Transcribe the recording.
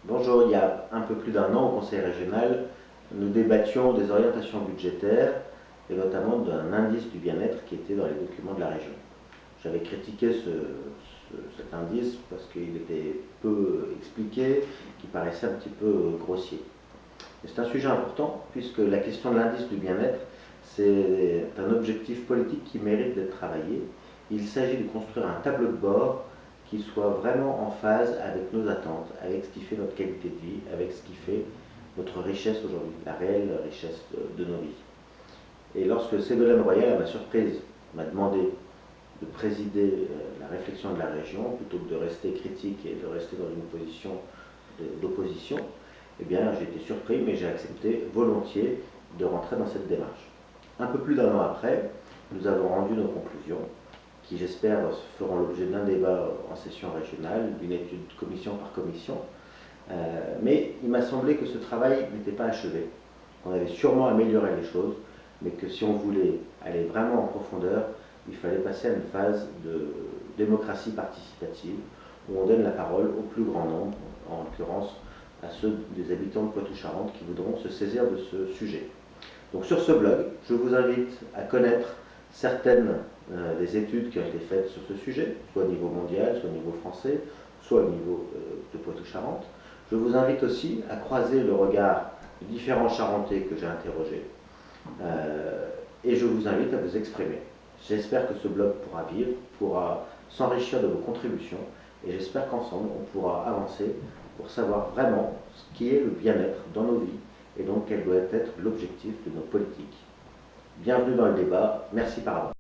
Bonjour, il y a un peu plus d'un an au Conseil régional, nous débattions des orientations budgétaires et notamment d'un indice du bien-être qui était dans les documents de la région. J'avais critiqué cet indice parce qu'il était peu expliqué, qu'il paraissait un petit peu grossier. C'est un sujet important puisque la question de l'indice du bien-être, c'est un objectif politique qui mérite d'être travaillé. Il s'agit de construire un tableau de bord qui soit vraiment en phase avec nos attentes, avec ce qui fait notre qualité de vie, avec ce qui fait notre richesse aujourd'hui, la réelle richesse de nos vies. Et lorsque Ségolène Royal, à ma surprise, m'a demandé de présider la réflexion de la région, plutôt que de rester critique et de rester dans une position d'opposition, eh bien j'ai été surpris, mais j'ai accepté volontiers de rentrer dans cette démarche. Un peu plus d'un an après, nous avons rendu nos conclusions, qui j'espère feront l'objet d'un débat en session régionale, d'une étude commission par commission. Mais il m'a semblé que ce travail n'était pas achevé. On avait sûrement amélioré les choses, mais que si on voulait aller vraiment en profondeur, il fallait passer à une phase de démocratie participative, où on donne la parole au plus grand nombre, en l'occurrence à ceux des habitants de Poitou-Charentes qui voudront se saisir de ce sujet. Donc sur ce blog, je vous invite à connaître certaines des études qui ont été faites sur ce sujet, soit au niveau mondial, soit au niveau français, soit au niveau de Poitou-Charentes. Je vous invite aussi à croiser le regard de différents Charentais que j'ai interrogés et je vous invite à vous exprimer. J'espère que ce blog pourra vivre, pourra s'enrichir de vos contributions et j'espère qu'ensemble on pourra avancer pour savoir vraiment ce qui est le bien-être dans nos vies et donc quel doit être l'objectif de nos politiques. Bienvenue dans le débat, merci par avance.